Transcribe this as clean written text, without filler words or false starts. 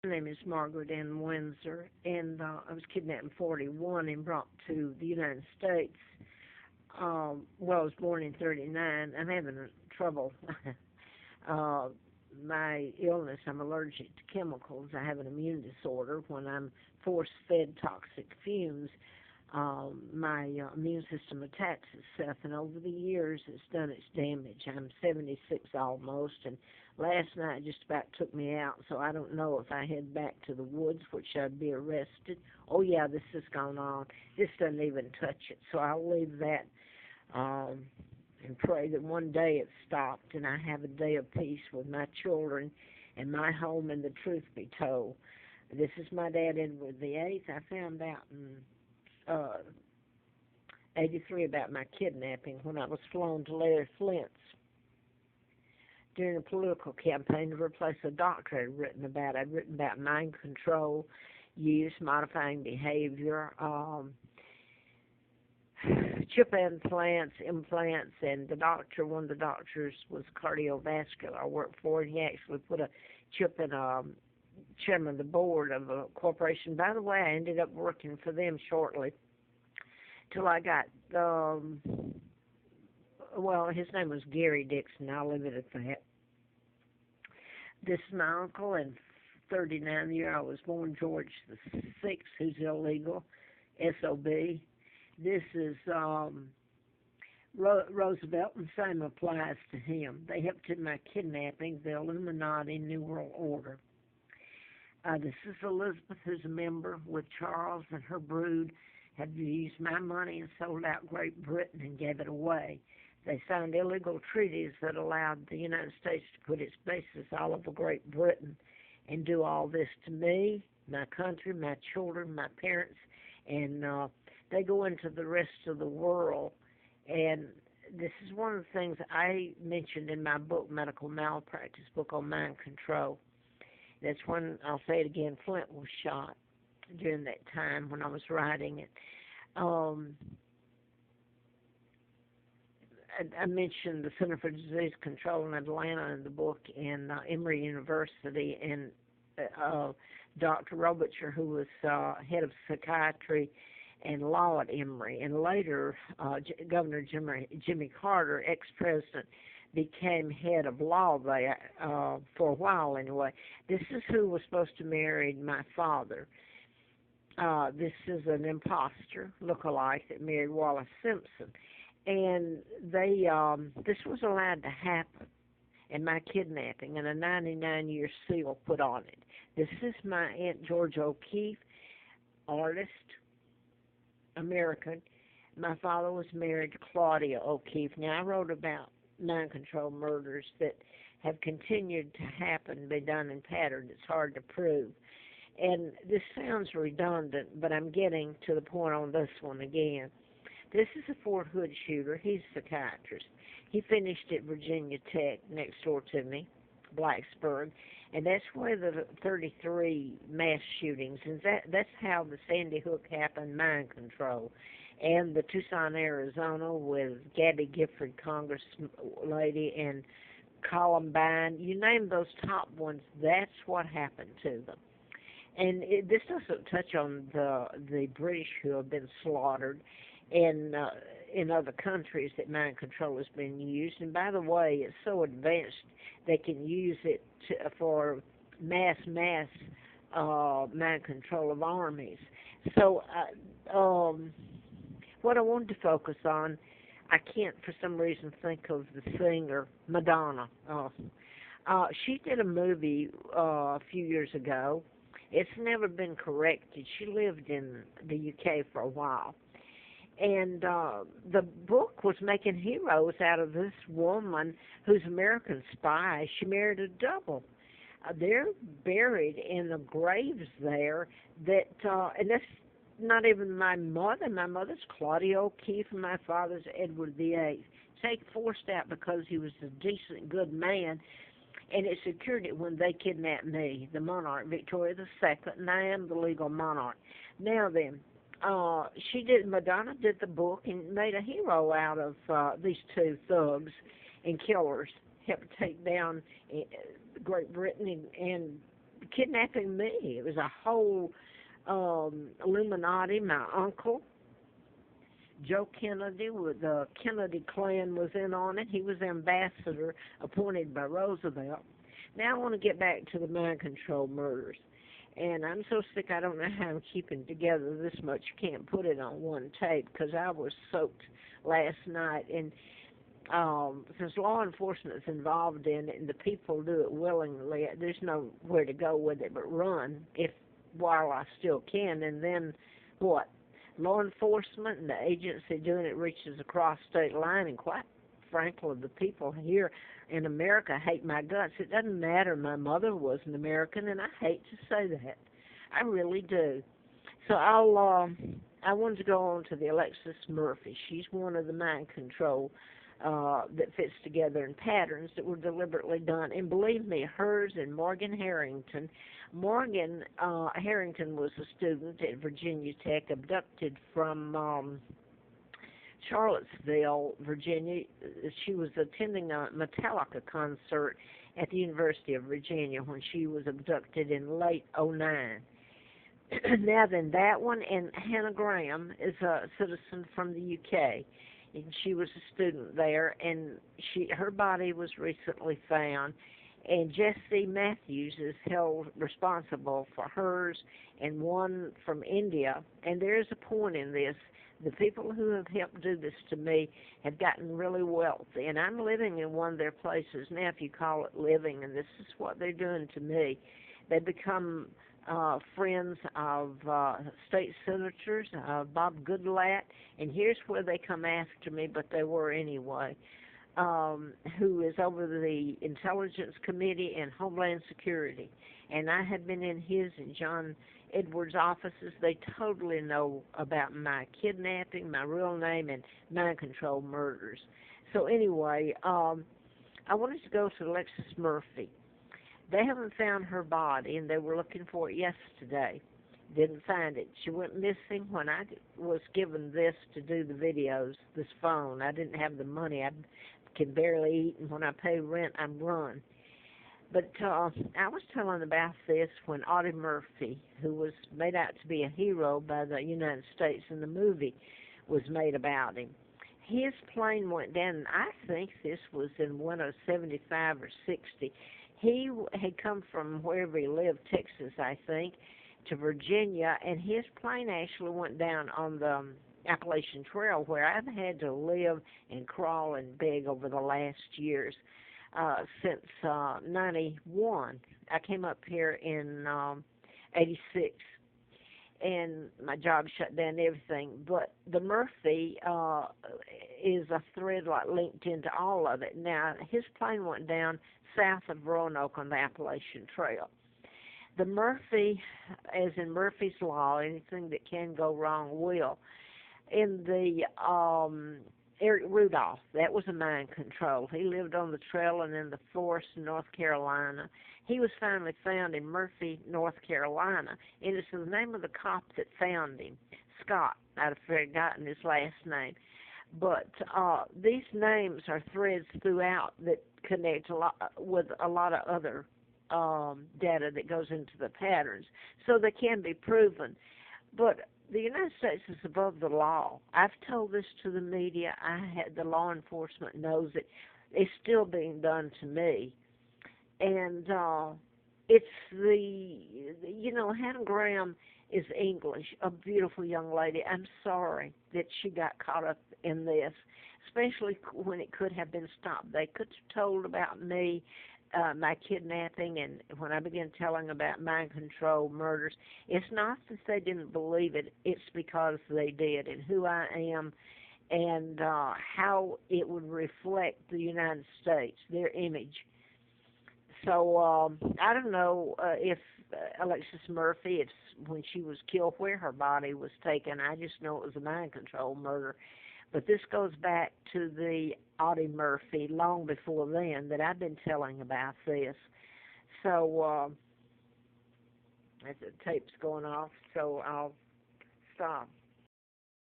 My name is Margaret Ann Windsor, and I was kidnapped in 41 and brought to the United States. Well, I was born in 39. I'm having trouble. My illness, I'm allergic to chemicals. I have an immune disorder. When I'm force-fed toxic fumes, my immune system attacks itself, and over the years, it's done its damage. I'm 76 almost, and last night just about took me out, so I don't know if I head back to the woods, which I'd be arrested. Oh, yeah, this has gone on. This doesn't even touch it, so I'll leave that and pray that one day it stopped and I have a day of peace with my children and my home, and the truth be told. This is my dad, Edward VIII. I found out in 83 about my kidnapping when I was flown to Larry Flint's during a political campaign to replace a doctor I'd written about. I'd written about mind control, use, modifying behavior, chip implants, and one of the doctors was cardiovascular I worked for, and he actually put a chip in chairman of the board of a corporation. By the way, I ended up working for them shortly till I got, well, his name was Gary Dixon. I'll leave it at that. This is my uncle, and 39 year I was born, George the 6th, who's illegal, SOB. This is Roosevelt, and same applies to him. They helped in my kidnapping, the Illuminati New World Order. This is Elizabeth, who's a member with Charles and her brood, have used my money and sold out Great Britain and gave it away. They signed illegal treaties that allowed the United States to put its bases all over Great Britain and do all this to me, my country, my children, my parents, and they go into the rest of the world. And this is one of the things I mentioned in my book, Medical Malpractice, book on mind control. That's when, I'll say it again, Flint was shot during that time when I was writing it. I mentioned the Center for Disease Control in Atlanta in the book, and Emory University, and Dr. Robicher, who was head of psychiatry and law at Emory, and later Governor Jimmy Carter, ex-president, became head of law there for a while anyway. This is who was supposed to marry my father. This is an imposter, look-alike, that married Wallace Simpson. And they, this was allowed to happen in my kidnapping, and a 99-year seal put on it. This is my Aunt George O'Keeffe, artist, American. My father was married to Claudia O'Keeffe. Now, I wrote about mind control murders that have continued to happen, be done in pattern. It's hard to prove. And this sounds redundant, but I'm getting to the point on this one again. This is a Fort Hood shooter. He's a psychiatrist. He finished at Virginia Tech, next door to me, Blacksburg, and that's where the 33 mass shootings, and that's how the Sandy Hook happened, mind control. And the Tucson, Arizona, with Gabby Gifford, Congress lady, and Columbine, you name those top ones, that's what happened to them. And this doesn't touch on the British who have been slaughtered, and in other countries that mind control has been used. And by the way, it's so advanced they can use it for mass mind control of armies. So what I wanted to focus on, I can't for some reason think of the singer Madonna. She did a movie a few years ago. It's never been corrected. She lived in the UK for a while. And the book was making heroes out of this woman who's American spy. She married a double. They're buried in the graves there that, and that's not even my mother. My mother's Claudia O'Keeffe, and my father's Edward VIII. Forced out because he was a decent, good man, and it secured it when they kidnapped me, the monarch, Victoria II, and I am the legal monarch. Now then, Madonna did the book and made a hero out of these two thugs and killers, helped take down Great Britain and kidnapping me. It was a whole Illuminati. My uncle, Joe Kennedy, with the Kennedy clan was in on it. He was ambassador appointed by Roosevelt. Now I want to get back to the mind control murders. And I'm so sick I don't know how I'm keeping together this much. You can't put it on one tape because I was soaked last night. And since law enforcement is involved in it and the people do it willingly, there's nowhere to go with it but run while I still can. And then what? Law enforcement and the agency doing it reaches across state line, and quite frankly, the people here in America hate my guts. It doesn't matter. My mother was an American, and I hate to say that. I really do. So I wanted to go on to the Alexis Murphy. She's one of the mind control that fits together in patterns that were deliberately done. And believe me, hers and Morgan Harrington. Morgan Harrington was a student at Virginia Tech, abducted from Charlottesville, Virginia. She was attending a Metallica concert at the University of Virginia when she was abducted in late '09. Now then, that one, and Hannah Graham is a citizen from the UK, and she was a student there, and her body was recently found, and Jesse Matthews is held responsible for hers and one from India. And there is a point in this. The people who have helped do this to me have gotten really wealthy, and I'm living in one of their places now, if you call it living, and this is what they're doing to me. They become friends of state senators, Bob Goodlatte, and here's where they come after me, but they were anyway, who is over the Intelligence Committee and Homeland Security. And I have been in his and John Edwards' offices. They totally know about my kidnapping, my real name, and mind control murders. So anyway, I wanted to go to Alexis Murphy. They haven't found her body, and they were looking for it yesterday. Didn't find it. She went missing when I was given this to do the videos, this phone. I didn't have the money. I can barely eat, and when I pay rent, I'm run. But I was telling about this when AUDIE Murphy, who was made out to be a hero by the United States in the movie, was made about him. His plane went down, and I think this was in 1075 or 60. He had come from wherever he lived, Texas, I think, to Virginia, and his plane actually went down on the Appalachian Trail, where I've had to live and crawl and beg over the last years since 91. I came up here in 86, and my job shut down and everything. But the Murphy is a thread like linked into all of it. Now, his plane went down south of Roanoke on the Appalachian Trail. The Murphy, as in Murphy's Law, anything that can go wrong will. In the Eric Rudolph, that was a mind control. He lived on the trail and in the forest in North Carolina. He was finally found in Murphy, North Carolina, and it's the name of the cop that found him, Scott. I'd forgotten his last name. But these names are threads throughout that connect with a lot of other data that goes into the patterns, so they can be proven. But the United States is above the law. I've told this to the media. The law enforcement knows it. It's still being done to me. And it's Hannah Graham is English, a beautiful young lady. I'm sorry that she got caught up in this, especially when it could have been stopped. They could have told about me, my kidnapping, and when I began telling about mind control murders, it's not that they didn't believe it, it's because they did, and who I am and how it would reflect the United States, their image. So I don't know if Alexis Murphy, when she was killed, where her body was taken. I just know it was a mind control murder. But this goes back to the AUDIE Murphy long before then that I've been telling about this. So the tape's going off, so I'll stop.